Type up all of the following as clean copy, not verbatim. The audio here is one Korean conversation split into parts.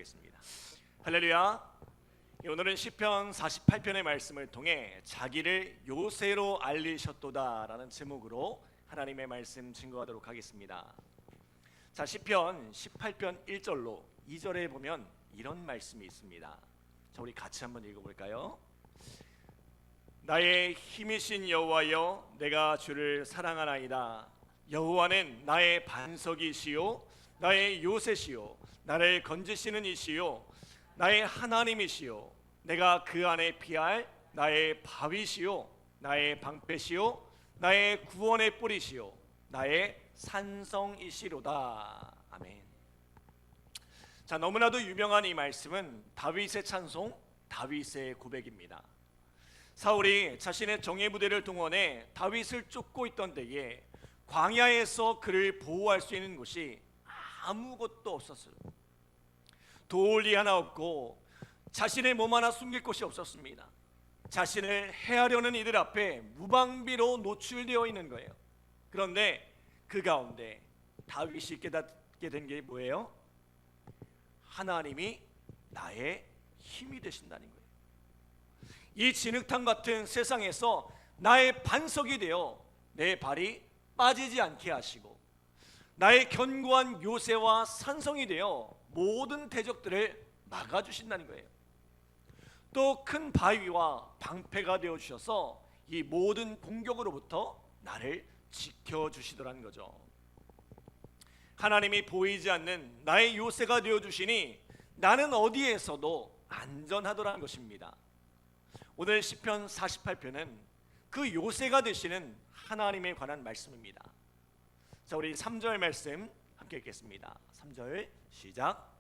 하겠습니다. 할렐루야. 오늘은 시편 48편의 말씀을 통해 자기를 요새로 알리셨도다 라는 제목으로 하나님의 말씀 증거하도록 하겠습니다. 자, 시편 18편 1절로 2절에 보면 이런 말씀이 있습니다. 자, 우리 같이 한번 읽어볼까요? 나의 힘이신 여호와여, 내가 주를 사랑하나이다. 여호와는 나의 반석이시요 나의 요새시요 나를 건지시는 이시요 나의 하나님이시요 내가 그 안에 피할 나의 바위시요 나의 방패시요 나의 구원의 뿌리시요 나의 산성이시로다. 아멘. 자, 너무나도 유명한 이 말씀은 다윗의 찬송, 다윗의 고백입니다. 사울이 자신의 정예 부대를 동원해 다윗을 쫓고 있던 때에 광야에서 그를 보호할 수 있는 곳이 아무것도 없었어요. 돌이 하나 없고 자신의 몸 하나 숨길 곳이 없었습니다. 자신을 해하려는 이들 앞에 무방비로 노출되어 있는 거예요. 그런데 그 가운데 다윗이 깨닫게 된 게 뭐예요? 하나님이 나의 힘이 되신다는 거예요. 이 진흙탕 같은 세상에서 나의 반석이 되어 내 발이 빠지지 않게 하시고 나의 견고한 요새와 산성이 되어 모든 대적들을 막아주신다는 거예요. 또 큰 바위와 방패가 되어주셔서 이 모든 공격으로부터 나를 지켜주시더라는 거죠. 하나님이 보이지 않는 나의 요새가 되어주시니 나는 어디에서도 안전하더라는 것입니다. 오늘 시편 48편은 그 요새가 되시는 하나님에 관한 말씀입니다. 자, 우리 3절 말씀 함께 읽겠습니다. 3절 시작.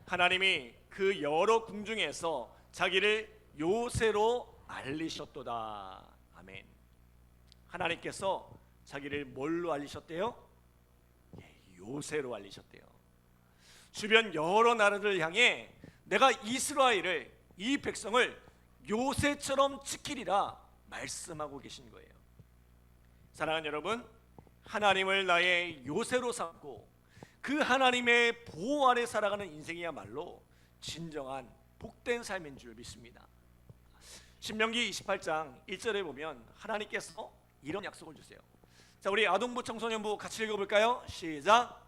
하나님이 그 여러 궁중에서 자기를 요새로 알리셨도다. 아멘. 하나님께서 자기를 뭘로 알리셨대요? 요새로 알리셨대요. 주변 여러 나라들을 향해 내가 이스라엘을, 이 백성을 요새처럼 지키리라 말씀하고 계신 거예요. 사랑하는 여러분, 하나님을 나의 요새로 삼고 그 하나님의 보호 아래 살아가는 인생이야말로 진정한 복된 삶인 줄 믿습니다. 신명기 28장 1절에 보면 하나님께서 이런 약속을 주세요. 자, 우리 아동부 청소년부 같이 읽어볼까요? 시작.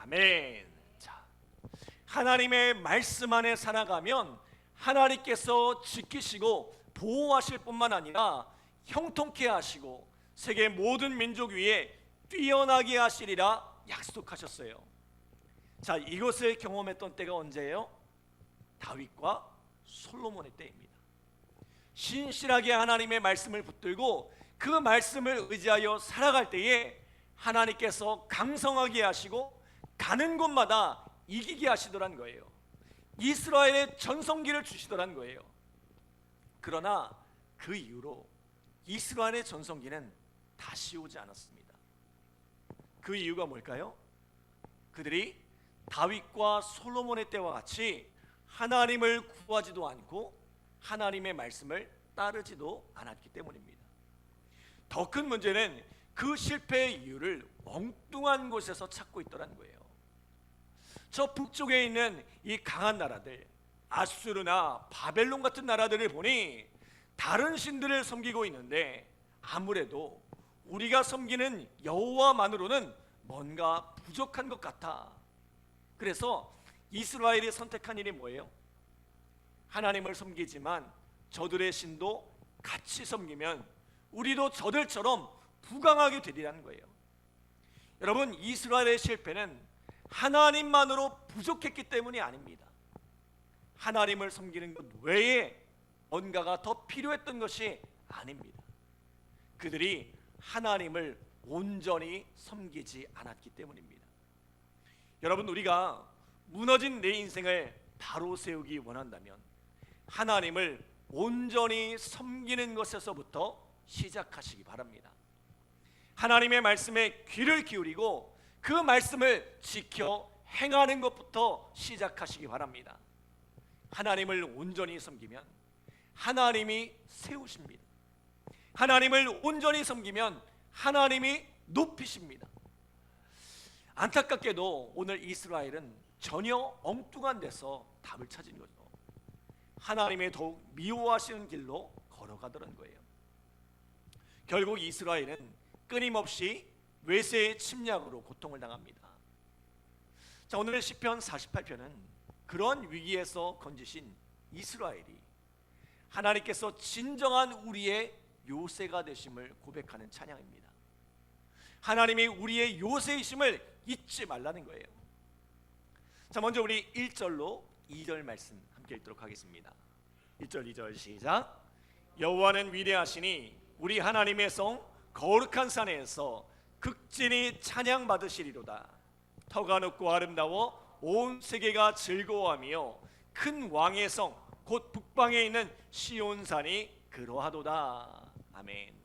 아멘. 자, 하나님의 말씀 안에 살아가면 하나님께서 지키시고 보호하실 뿐만 아니라 형통케 하시고 세계 모든 민족 위에 뛰어나게 하시리라 약속하셨어요. 자, 이것을 경험했던 때가 언제예요? 다윗과 솔로몬의 때입니다. 신실하게 하나님의 말씀을 붙들고 그 말씀을 의지하여 살아갈 때에 하나님께서 강성하게 하시고 가는 곳마다 이기게 하시더란 거예요. 이스라엘의 전성기를 주시더란 거예요. 그러나 그 이후로 이스라엘의 전성기는 다시 오지 않았습니다. 그 이유가 뭘까요? 그들이 다윗과 솔로몬의 때와 같이 하나님을 구하지도 않고 하나님의 말씀을 따르지도 않았기 때문입니다. 더 큰 문제는 그 실패의 이유를 엉뚱한 곳에서 찾고 있더라는 거예요. 저 북쪽에 있는 이 강한 나라들, 아수르나 바벨론 같은 나라들을 보니 다른 신들을 섬기고 있는데 아무래도 우리가 섬기는 여호와만으로는 뭔가 부족한 것 같아. 그래서 이스라엘이 선택한 일이 뭐예요? 하나님을 섬기지만 저들의 신도 같이 섬기면 우리도 저들처럼 부강하게 되리라는 거예요. 여러분, 이스라엘의 실패는 하나님만으로 부족했기 때문이 아닙니다. 하나님을 섬기는 것 외에 뭔가가 더 필요했던 것이 아닙니다. 그들이 하나님을 온전히 섬기지 않았기 때문입니다. 여러분, 우리가 무너진 내 인생을 바로 세우기 원한다면 하나님을 온전히 섬기는 것에서부터 시작하시기 바랍니다. 하나님의 말씀에 귀를 기울이고 그 말씀을 지켜 행하는 것부터 시작하시기 바랍니다. 하나님을 온전히 섬기면 하나님이 세우십니다. 하나님을 온전히 섬기면 하나님이 높이십니다. 안타깝게도 오늘 이스라엘은 전혀 엉뚱한 데서 답을 찾은 거죠. 하나님의 더욱 미워하시는 길로 걸어가더란 거예요. 결국 이스라엘은 끊임없이 외세의 침략으로 고통을 당합니다. 자, 오늘 시편 48편은 그런 위기에서 건지신 이스라엘이 하나님께서 진정한 우리의 요새가 되심을 고백하는 찬양입니다. 하나님이 우리의 요새이심을 잊지 말라는 거예요. 자, 먼저 우리 1절로 2절 말씀 함께 읽도록 하겠습니다. 1절 2절 시작. 여호와는 위대하시니 우리 하나님의 성 거룩한 산에서 극진히 찬양 받으시리로다. 터가 높고 아름다워 온 세계가 즐거워하며 큰 왕의 성 곧 북방에 있는 시온산이 그러하도다. 아멘.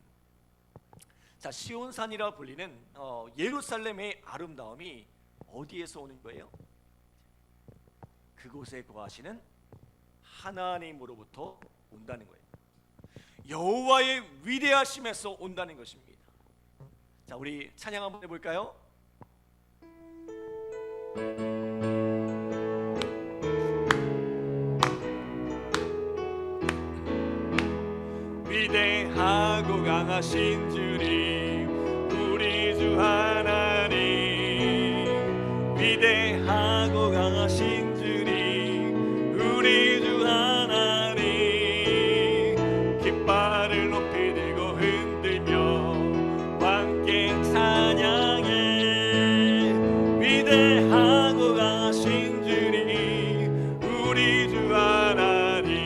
자, 시온산이라 불리는 예루살렘의 아름다움이 어디에서 오는 거예요? 그곳에 거하시는 하나님으로부터 온다는 거예요. 여호와의 위대하심에서 온다는 것입니다. 자, 우리 찬양 한번 해볼까요? 위대하고 강하신 주님 우리 주 하나님, 위대하고 강하신 주님 우리 주 하나님, 깃발을 높이 들고 흔들며 함께 찬양해. 위대하고 강하신 주님 우리 주 하나님,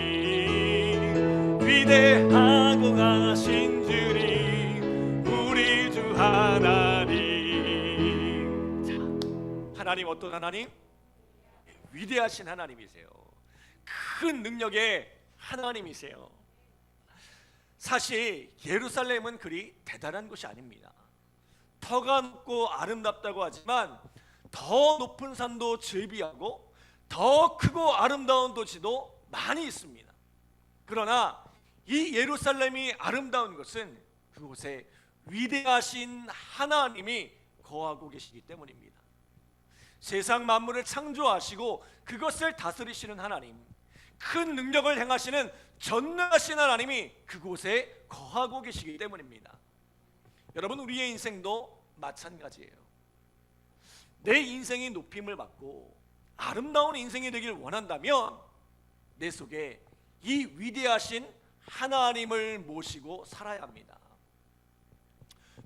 위대하고 강하신 주님 우리 주 하나님. 자, 하나님 어떤 하나님? 위대하신 하나님이세요. 큰 능력의 하나님이세요. 사실 예루살렘은 그리 대단한 곳이 아닙니다. 터가 높고 아름답다고 하지만 더 높은 산도 즐비하고 더 크고 아름다운 도시도 많이 있습니다. 그러나 이 예루살렘이 아름다운 것은 그곳에 위대하신 하나님이 거하고 계시기 때문입니다. 세상 만물을 창조하시고 그것을 다스리시는 하나님, 큰 능력을 행하시는 전능하신 하나님이 그곳에 거하고 계시기 때문입니다. 여러분, 우리의 인생도 마찬가지예요. 내 인생이 높임을 받고 아름다운 인생이 되길 원한다면 내 속에 이 위대하신 하나님을 모시고 살아야 합니다.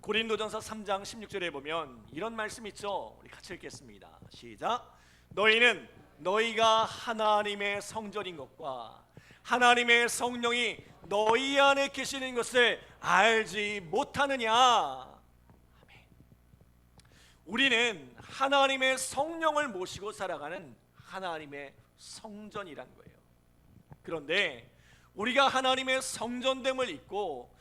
고린도전서 3장 16절에 보면 이런 말씀 있죠. 우리 같이 읽겠습니다. 시작. 너희는 너희가 하나님의 성전인 것과 하나님의 성령이 너희 안에 계시는 것을 알지 못하느냐. 아멘. 우리는 하나님의 성령을 모시고 살아가는 하나님의 성전이란 거예요. 그런데 우리가 하나님의 성전됨을 잊고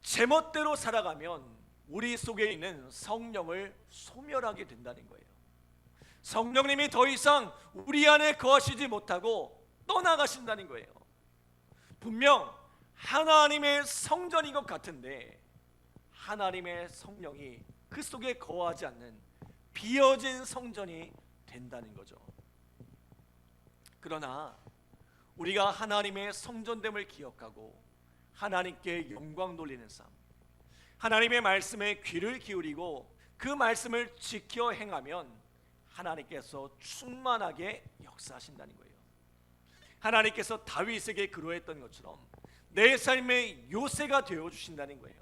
제멋대로 살아가면 우리 속에 있는 성령을 소멸하게 된다는 거예요. 성령님이 더 이상 우리 안에 거하시지 못하고 떠나가신다는 거예요. 분명 하나님의 성전인 것 같은데 하나님의 성령이 그 속에 거하지 않는 비어진 성전이 된다는 거죠. 그러나 우리가 하나님의 성전됨을 기억하고 하나님께 영광 돌리는 삶, 하나님의 말씀에 귀를 기울이고 그 말씀을 지켜 행하면 하나님께서 충만하게 역사하신다는 거예요. 하나님께서 다윗에게 그러했던 것처럼 내 삶의 요새가 되어주신다는 거예요.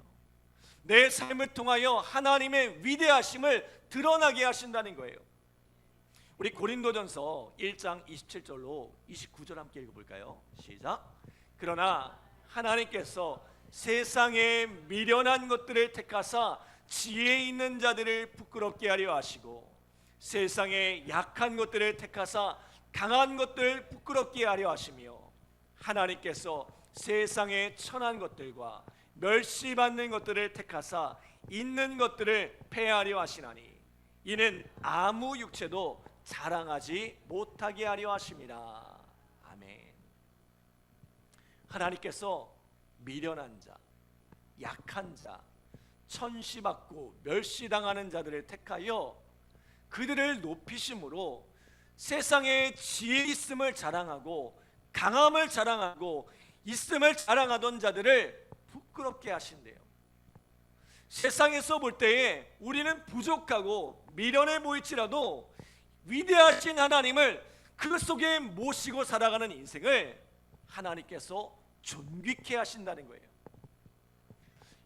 내 삶을 통하여 하나님의 위대하심을 드러나게 하신다는 거예요. 우리 고린도전서 1장 27절로 29절 함께 읽어볼까요? 시작. 그러나 하나님께서 세상에 미련한 것들을 택하사 지혜 있는 자들을 부끄럽게 하려 하시고 세상에 약한 것들을 택하사 강한 것들을 부끄럽게 하려 하시며 하나님께서 세상에 천한 것들과 멸시받는 것들을 택하사 있는 것들을 폐하려 하시나니 이는 아무 육체도 자랑하지 못하게 하려 하심이라. 하나님께서 미련한 자, 약한 자, 천시받고 멸시당하는 자들을 택하여 그들을 높이심으로 세상에 지혜 있음을 자랑하고 강함을 자랑하고 있음을 자랑하던 자들을 부끄럽게 하신대요. 세상에서 볼 때에 우리는 부족하고 미련해 보일지라도 위대하신 하나님을 그 속에 모시고 살아가는 인생을 하나님께서 존귀케 하신다는 거예요.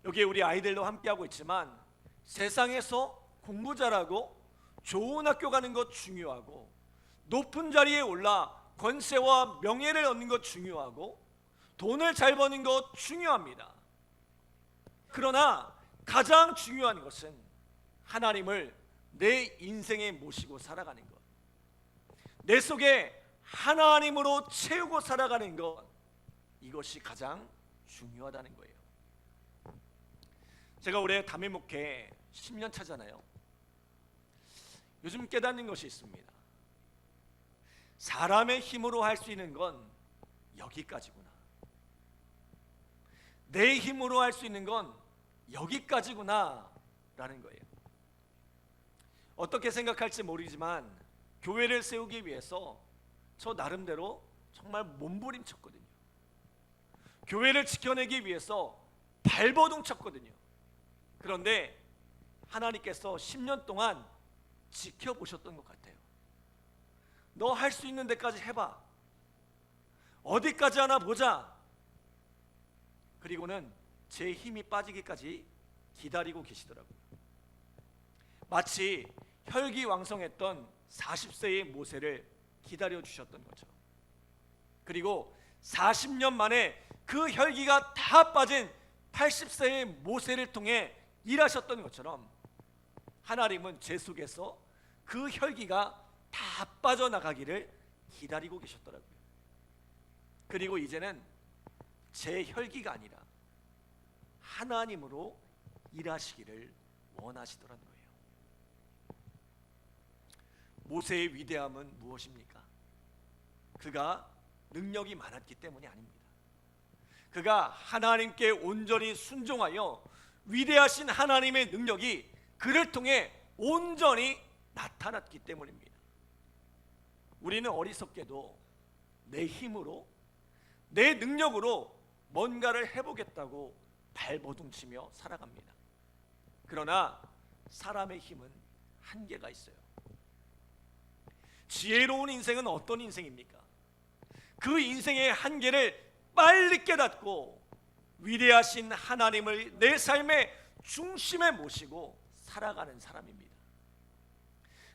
여기에 우리 아이들도 함께하고 있지만 세상에서 공부 잘하고 좋은 학교 가는 것 중요하고 높은 자리에 올라 권세와 명예를 얻는 것 중요하고 돈을 잘 버는 것 중요합니다. 그러나 가장 중요한 것은 하나님을 내 인생에 모시고 살아가는 것, 내 속에 하나님으로 채우고 살아가는 것, 이것이 가장 중요하다는 거예요. 제가 올해 담임 목회 10년 차잖아요. 요즘 깨닫는 것이 있습니다. 사람의 힘으로 할 수 있는 건 여기까지구나. 내 힘으로 할 수 있는 건 여기까지구나 라는 거예요. 어떻게 생각할지 모르지만 교회를 세우기 위해서 저 나름대로 정말 몸부림쳤거든요. 교회를 지켜내기 위해서 발버둥 쳤거든요. 그런데 하나님께서 10년 동안 지켜보셨던 것 같아요. 너 할 수 있는 데까지 해봐. 어디까지 하나 보자. 그리고는 제 힘이 빠지기까지 기다리고 계시더라고요. 마치 혈기왕성했던 40세의 모세를 기다려주셨던 것처럼, 그리고 40년 만에 그 혈기가 다 빠진 80세의 모세를 통해 일하셨던 것처럼 하나님은 제 속에서 그 혈기가 다 빠져나가기를 기다리고 계셨더라고요. 그리고 이제는 제 혈기가 아니라 하나님으로 일하시기를 원하시더라는 거예요. 모세의 위대함은 무엇입니까? 그가 능력이 많았기 때문이 아닙니다. 그가 하나님께 온전히 순종하여 위대하신 하나님의 능력이 그를 통해 온전히 나타났기 때문입니다. 우리는 어리석게도 내 힘으로, 내 능력으로 뭔가를 해보겠다고 발버둥치며 살아갑니다. 그러나 사람의 힘은 한계가 있어요. 지혜로운 인생은 어떤 인생입니까? 그 인생의 한계를 빨리 깨닫고 위대하신 하나님을 내 삶의 중심에 모시고 살아가는 사람입니다.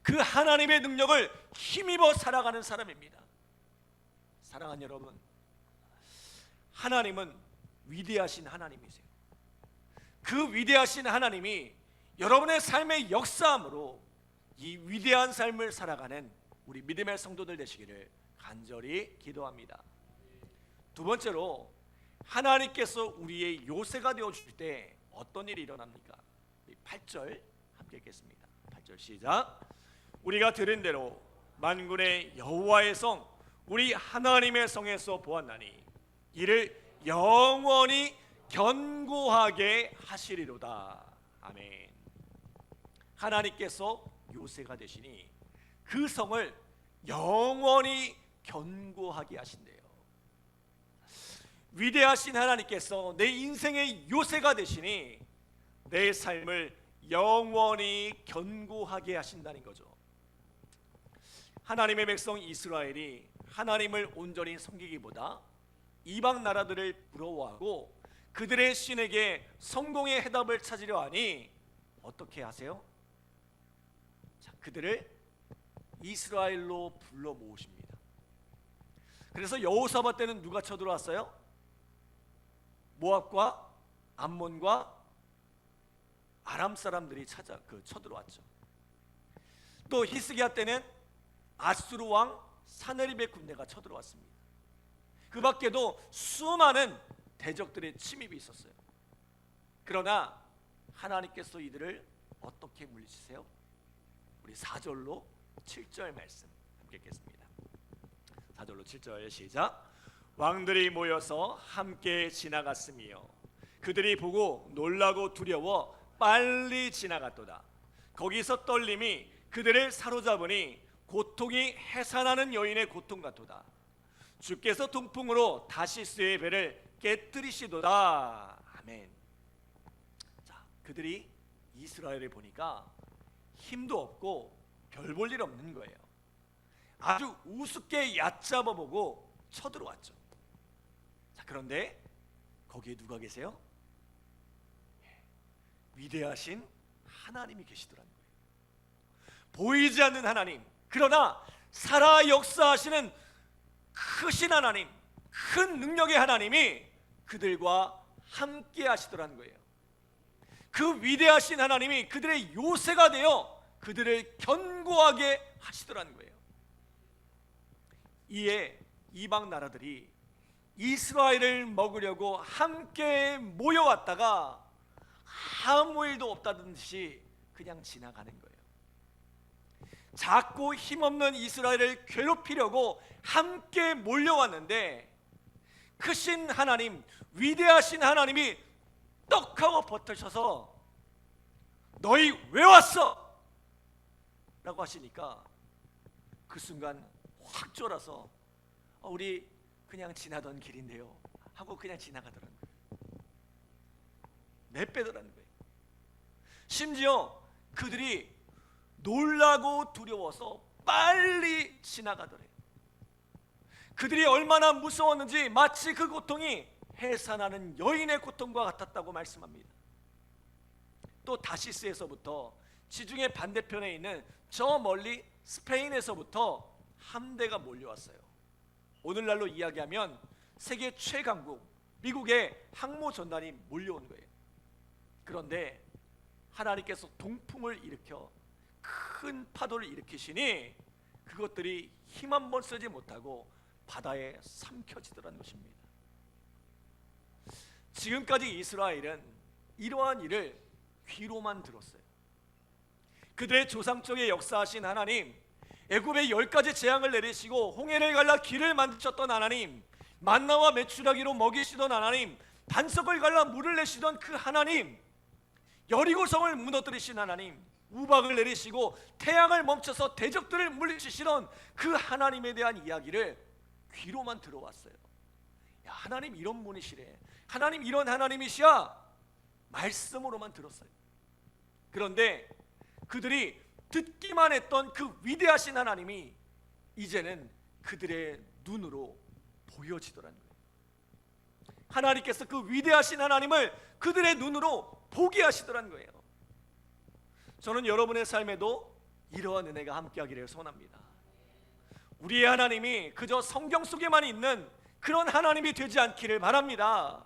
그 하나님의 능력을 힘입어 살아가는 사람입니다. 사랑하는 여러분, 하나님은 위대하신 하나님이세요. 그 위대하신 하나님이 여러분의 삶의 역사함으로 이 위대한 삶을 살아가는 우리 믿음의 성도들 되시기를 간절히 기도합니다. 두 번째로, 하나님께서 우리의 요새가 되어줄 때 어떤 일이 일어납니까? 8절 함께 읽겠습니다. 8절 시작. 우리가 들은 대로 만군의 여호와의 성, 우리 하나님의 성에서 보았나니 이를 영원히 견고하게 하시리로다. 아멘. 하나님께서 요새가 되시니 그 성을 영원히 견고하게 하신대요. 위대하신 하나님께서 내 인생의 요새가 되시니 내 삶을 영원히 견고하게 하신다는 거죠. 하나님의 백성 이스라엘이 하나님을 온전히 섬기기보다 이방 나라들을 부러워하고 그들의 신에게 성공의 해답을 찾으려 하니 어떻게 하세요? 자, 그들을 이스라엘로 불러 모으십니다. 그래서 여호사밧 때는 누가 쳐들어왔어요? 모압과 암몬과 아람 사람들이 쳐들어왔죠. 또 히스기야 때는 아수르 왕 사네립의 군대가 쳐들어왔습니다. 그 밖에도 수많은 대적들의 침입이 있었어요. 그러나 하나님께서 이들을 어떻게 물리치세요? 우리 4절로 7절 말씀 함께 읽겠습니다. 4절로 7절 시작. 왕들이 모여서 함께 지나갔으며 그들이 보고 놀라고 두려워 빨리 지나갔도다. 거기서 떨림이 그들을 사로잡으니 고통이 해산하는 여인의 고통 같도다. 주께서 동풍으로 다시스의 배를 깨뜨리시도다. 아멘. 자, 그들이 이스라엘을 보니까 힘도 없고 별 볼 일 없는 거예요. 아주 우습게 얕잡아 보고 쳐들어왔죠. 자, 그런데 거기에 누가 계세요? 위대하신 하나님이 계시더라는 거예요. 보이지 않는 하나님, 그러나 살아 역사하시는 크신 하나님, 큰 능력의 하나님이 그들과 함께 하시더라는 거예요. 그 위대하신 하나님이 그들의 요새가 되어 그들을 견고하게 하시더라는 거예요. 이에 이방 나라들이 이스라엘을 먹으려고 함께 모여왔다가 아무 일도 없다는 듯이 그냥 지나가는 거예요. 작고 힘없는 이스라엘을 괴롭히려고 함께 몰려왔는데 크신 하나님, 위대하신 하나님이 떡하고 버텨셔서 너희 왜 왔어? 라고 하시니까 그 순간 확 쫄아서 우리 그냥 지나던 길인데요 하고 그냥 지나가더라는 거예요. 내빼더라는 거예요. 심지어 그들이 놀라고 두려워서 빨리 지나가더래요. 그들이 얼마나 무서웠는지 마치 그 고통이 해산하는 여인의 고통과 같았다고 말씀합니다. 또 다시스에서부터 지중해 반대편에 있는 저 멀리 스페인에서부터 함대가 몰려왔어요. 오늘날로 이야기하면 세계 최강국 미국의 항모전단이 몰려온 거예요. 그런데 하나님께서 동풍을 일으켜 큰 파도를 일으키시니 그것들이 힘 한 번 쓰지 못하고 바다에 삼켜지더라는 것입니다. 지금까지 이스라엘은 이러한 일을 귀로만 들었어요. 그들의 조상 쪽에 역사하신 하나님, 애굽에 10가지 재앙을 내리시고 홍해를 갈라 길을 만드셨던 하나님, 만나와 메추라기로 먹이시던 하나님, 반석을 갈라 물을 내시던 그 하나님, 여리고성을 무너뜨리신 하나님, 우박을 내리시고 태양을 멈춰서 대적들을 물리치시던 그 하나님에 대한 이야기를 귀로만 들어왔어요. 야, 하나님 이런 분이시래, 하나님 이런 하나님이시야, 말씀으로만 들었어요. 그런데 그들이 듣기만 했던 그 위대하신 하나님이 이제는 그들의 눈으로 보여지더라는 거예요. 하나님께서 그 위대하신 하나님을 그들의 눈으로 보게 하시더라는 거예요. 저는 여러분의 삶에도 이러한 은혜가 함께하기를 소원합니다. 우리의 하나님이 그저 성경 속에만 있는 그런 하나님이 되지 않기를 바랍니다.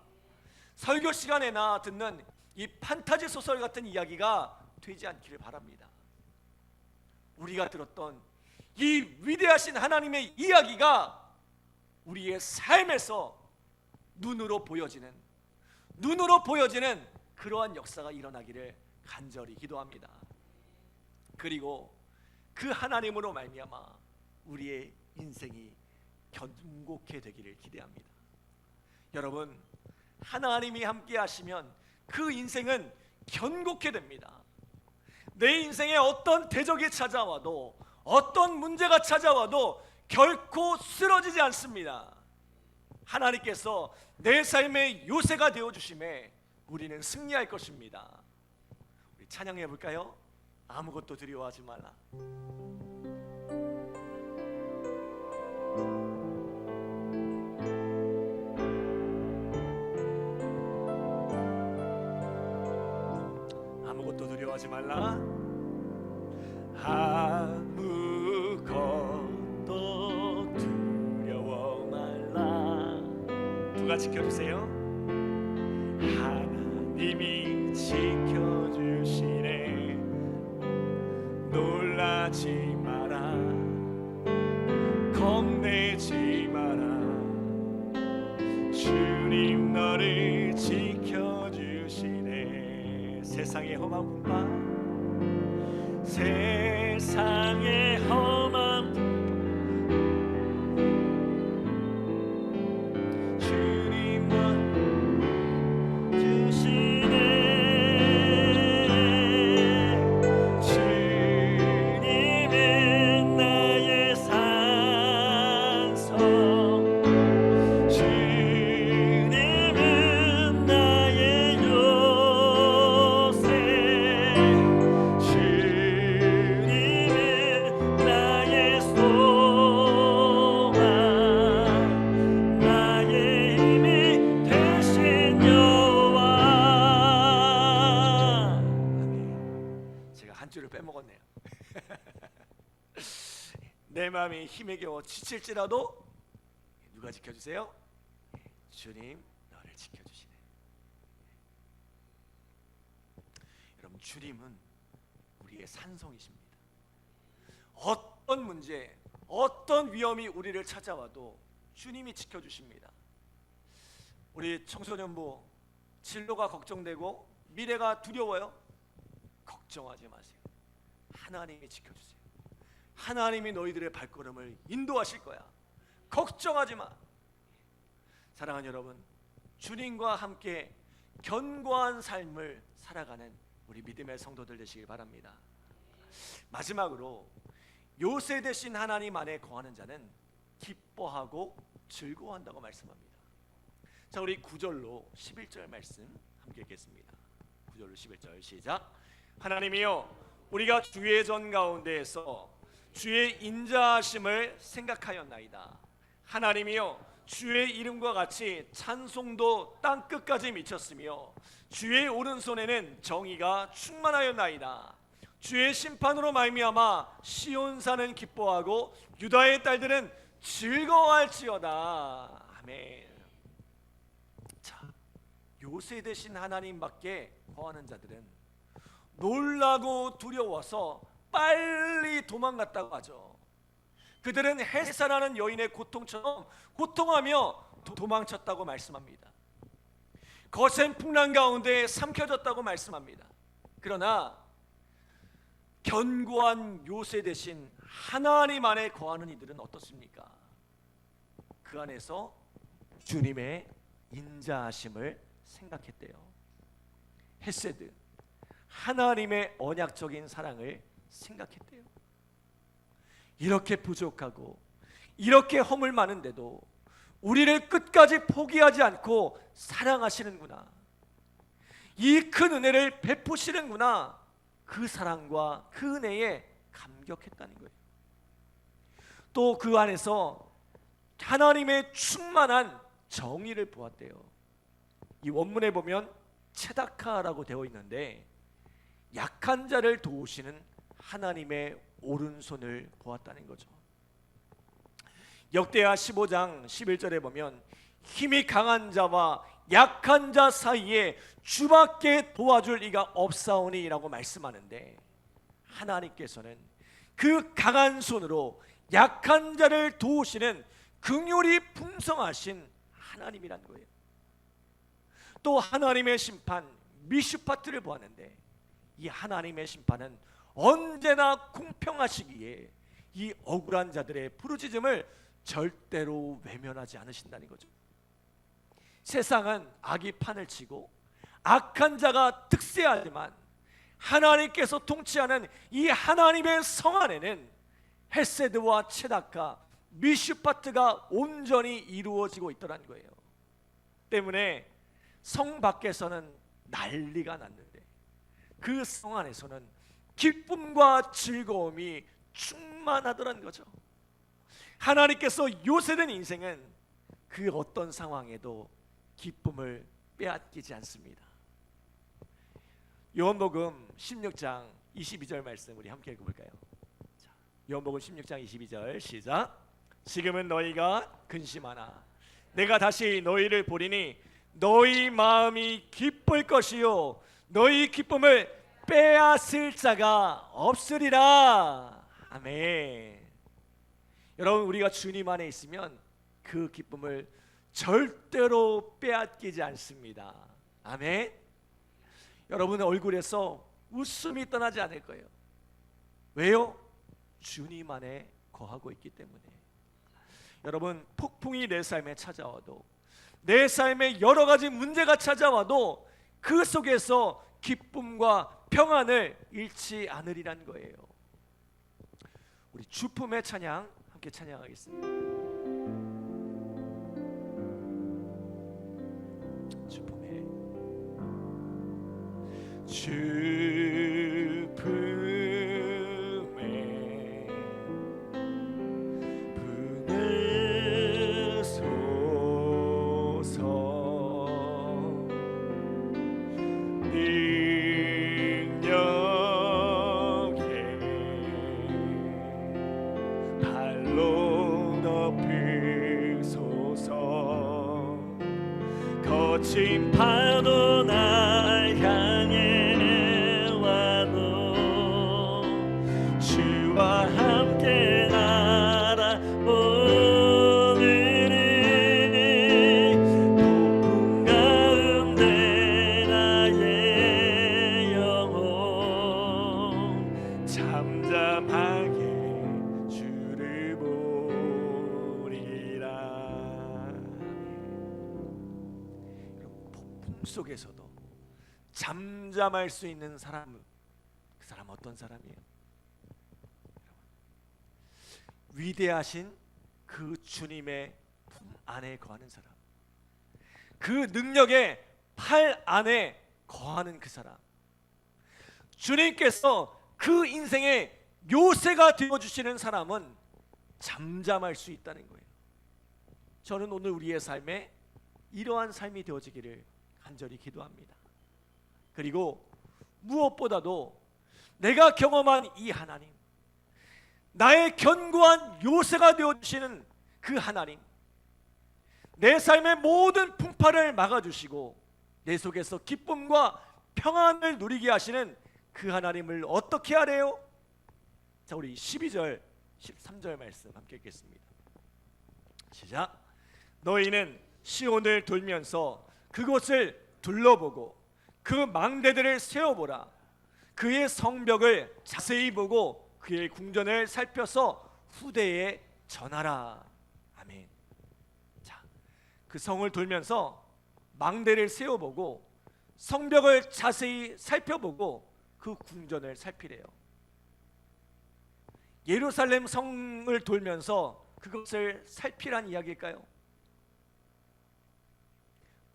설교 시간에나 듣는 이 판타지 소설 같은 이야기가 되지 않기를 바랍니다. 우리가 들었던 이 위대하신 하나님의 이야기가 우리의 삶에서 눈으로 보여지는 그러한 역사가 일어나기를 간절히 기도합니다. 그리고 그 하나님으로 말미암아 우리의 인생이 견고케 되기를 기대합니다. 여러분, 하나님이 함께 하시면 그 인생은 견고케 됩니다. 내 인생에 어떤 대적이 찾아와도, 어떤 문제가 찾아와도 결코 쓰러지지 않습니다. 하나님께서 내 삶의 요새가 되어주심에 우리는 승리할 것입니다. 우리 찬양해 볼까요? 아무것도 두려워하지 말라. 아무것도 두려워하지 말라. 아무것도 두려워 말라. 누가 지켜주세요? 하나님이 지켜주시네. 놀라지 마라, 겁내지 마라. 주님 너를 지켜주시네. 세상의 험한 풍파, 세상의 험한 풍파, 내 마음이 힘에 겨워 지칠지라도 누가 지켜주세요? 주님 너를 지켜주시네. 여러분, 주님은 우리의 산성이십니다. 어떤 문제, 어떤 위험이 우리를 찾아와도 주님이 지켜주십니다. 우리 청소년부 진로가 걱정되고 미래가 두려워요? 걱정하지 마세요. 하나님이 지켜주세요. 하나님이 너희들의 발걸음을 인도하실 거야. 걱정하지 마. 사랑하는 여러분, 주님과 함께 견고한 삶을 살아가는 우리 믿음의 성도들 되시길 바랍니다. 마지막으로 요새 되신 하나님 안에 거하는 자는 기뻐하고 즐거워한다고 말씀합니다. 자, 우리 9절로 11절 말씀 함께 읽겠습니다. 9절로 11절 시작. 하나님이여, 우리가 주의 전 가운데에서 주의 인자하심을 생각하였나이다. 하나님이여, 주의 이름과 같이 찬송도 땅끝까지 미쳤으며 주의 오른손에는 정의가 충만하였나이다. 주의 심판으로 말미암아 시온산은 기뻐하고 유다의 딸들은 즐거워할지어다. 아멘. 자, 요새 되신 하나님밖에 거하는 자들은 놀라고 두려워서 빨리 도망갔다고 하죠. 그들은 헬사라는 여인의 고통처럼 고통하며 도망쳤다고 말씀합니다. 거센 풍랑 가운데 삼켜졌다고 말씀합니다. 그러나 견고한 요새 대신 하나님 안에 거하는 이들은 어떻습니까? 그 안에서 주님의 인자하심을 생각했대요. 헤세드, 하나님의 언약적인 사랑을 생각했대요. 이렇게 부족하고 이렇게 허물 많은데도 우리를 끝까지 포기하지 않고 사랑하시는구나, 이 큰 은혜를 베푸시는구나, 그 사랑과 그 은혜에 감격했다는 거예요. 또 그 안에서 하나님의 충만한 정의를 보았대요. 이 원문에 보면 체다카라고 되어 있는데 약한 자를 도우시는 하나님의 오른손을 보았다는 거죠. 역대하 15장 11절에 보면 힘이 강한 자와 약한 자 사이에 주밖에 도와줄 이가 없사오니 라고 말씀하는데, 하나님께서는 그 강한 손으로 약한 자를 도우시는 긍휼이 풍성하신 하나님이란 거예요. 또 하나님의 심판 미슈파트를 보았는데, 이 하나님의 심판은 언제나 공평하시기에 이 억울한 자들의 부르짖음을 절대로 외면하지 않으신다는 거죠. 세상은 악이 판을 치고 악한 자가 득세하지만 하나님께서 통치하는 이 하나님의 성 안에는 헤세드와 체다카, 미슈파트가 온전히 이루어지고 있더란 거예요. 때문에 성 밖에서는 난리가 났는데 그 성 안에서는 기쁨과 즐거움이 충만하더란 거죠. 하나님께서 요새된 인생은 그 어떤 상황에도 기쁨을 빼앗기지 않습니다. 요한복음 16장 22절 말씀 우리 함께 읽어볼까요? 요한복음 16장 22절 시작. 지금은 너희가 근심하나 내가 다시 너희를 보리니 너희 마음이 기쁠 것이요 너희 기쁨을 빼앗을 자가 없으리라. 아멘. 여러분, 우리가 주님 안에 있으면 그 기쁨을 절대로 빼앗기지 않습니다. 아멘. 여러분의 얼굴에서 웃음이 떠나지 않을 거예요. 왜요? 주님 안에 거하고 있기 때문에. 여러분, 폭풍이 내 삶에 찾아와도, 내 삶에 여러 가지 문제가 찾아와도 그 속에서 기쁨과 평안을 잃지 않으리란 거예요. 우리 주품의 찬양 함께 찬양하겠습니다. 주품의 능력에 거친 파도 날 향해 와도 주와 함께 날아오르리. 폭풍 가운데 나의 영혼 잠잠하게 주를 보리라. 폭풍 속에서도 잠잠할 수 있는 사람, 그 사람 어떤 사람이에요? 위대하신 그 주님의 품 안에 거하는 사람, 그 능력의 팔 안에 거하는 그 사람, 주님께서 그 인생의 요새가 되어주시는 사람은 잠잠할 수 있다는 거예요. 저는 오늘 우리의 삶에 이러한 삶이 되어지기를 간절히 기도합니다. 그리고 무엇보다도 내가 경험한 이 하나님, 나의 견고한 요새가 되어주시는 그 하나님, 내 삶의 모든 풍파를 막아주시고 내 속에서 기쁨과 평안을 누리게 하시는 그 하나님을 어떻게 하래요? 자, 우리 12절 13절 말씀 함께 읽겠습니다. 시작. 너희는 시온을 돌면서 그곳을 둘러보고 그 망대들을 세워보라. 그의 성벽을 자세히 보고 그의 궁전을 살펴서 후대에 전하라. 아멘. 자, 그 성을 돌면서 망대를 세워보고 성벽을 자세히 살펴보고 그 궁전을 살피래요. 예루살렘 성을 돌면서 그것을 살피란 이야기일까요?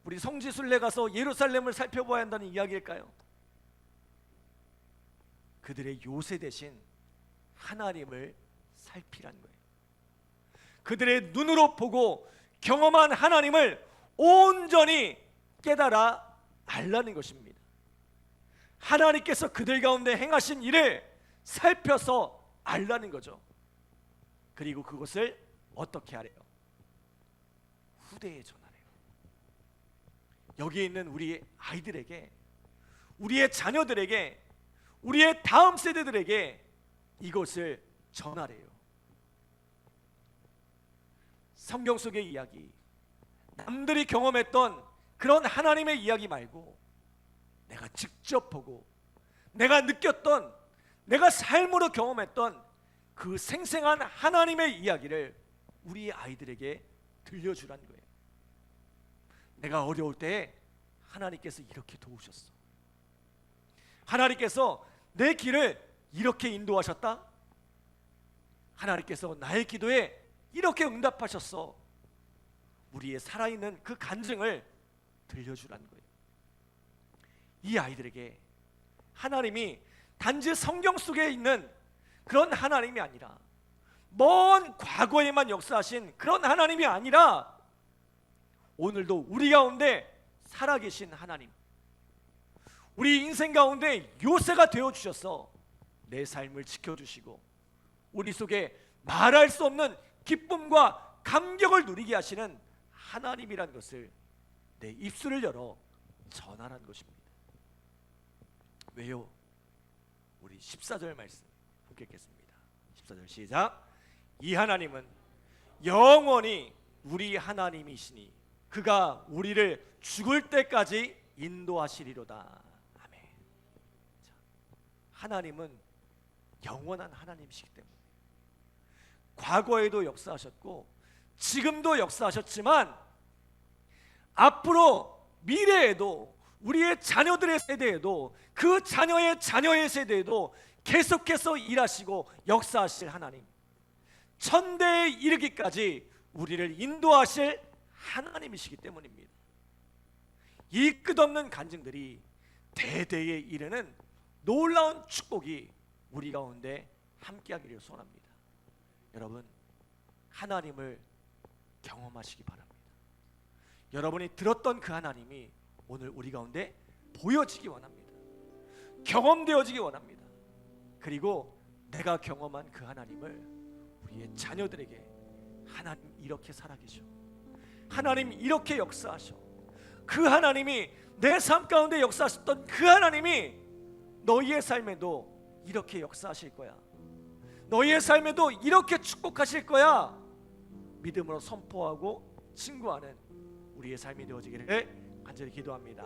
우리 성지순례 가서 예루살렘을 살펴봐야 한다는 이야기일까요? 그들의 요새 대신 하나님을 살피란 거예요. 그들의 눈으로 보고 경험한 하나님을 온전히 깨달아 알라는 것입니다. 하나님께서 그들 가운데 행하신 일을 살펴서 알라는 거죠. 그리고 그것을 어떻게 하래요? 후대에 전하래요. 여기 있는 우리 아이들에게, 우리의 자녀들에게, 우리의 다음 세대들에게 이것을 전하래요. 성경 속의 이야기, 남들이 경험했던 그런 하나님의 이야기 말고 내가 직접 보고 내가 느꼈던, 내가 삶으로 경험했던 그 생생한 하나님의 이야기를 우리 아이들에게 들려주라는 거예요. 내가 어려울 때 하나님께서 이렇게 도우셨어. 하나님께서 내 길을 이렇게 인도하셨다. 하나님께서 나의 기도에 이렇게 응답하셨어. 우리의 살아있는 그 간증을 들려주라는 거예요. 이 아이들에게 하나님이 단지 성경 속에 있는 그런 하나님이 아니라, 먼 과거에만 역사하신 그런 하나님이 아니라 오늘도 우리 가운데 살아계신 하나님, 우리 인생 가운데 요새가 되어주셔서 내 삶을 지켜주시고 우리 속에 말할 수 없는 기쁨과 감격을 누리게 하시는 하나님이란 것을 내 입술을 열어 전하라는 것입니다. 왜요? 우리 14절 말씀 함께 읽겠습니다. 14절 시작. 이 하나님은 영원히 우리 하나님이시니 그가 우리를 죽을 때까지 인도하시리로다. 아멘. 자, 하나님은 영원한 하나님이시기 때문에 과거에도 역사하셨고 지금도 역사하셨지만 앞으로 미래에도 우리의 자녀들의 세대에도 그 자녀의 자녀의 세대에도 계속해서 일하시고 역사하실 하나님, 천대에 이르기까지 우리를 인도하실 하나님이시기 때문입니다. 이 끝없는 간증들이 대대에 이르는 놀라운 축복이 우리 가운데 함께하기를 소원합니다. 여러분, 하나님을 경험하시기 바랍니다. 여러분이 들었던 그 하나님이 오늘 우리 가운데 보여지기 원합니다. 경험되어지기 원합니다. 그리고 내가 경험한 그 하나님을 우리의 자녀들에게, 하나님 이렇게 살아계셔, 하나님 이렇게 역사하셔, 그 하나님이, 내 삶 가운데 역사하셨던 그 하나님이 너희의 삶에도 이렇게 역사하실 거야. 너희의 삶에도 이렇게 축복하실 거야. 믿음으로 선포하고 증거하는 우리의 삶이 되어지기를 간절히 기도합니다.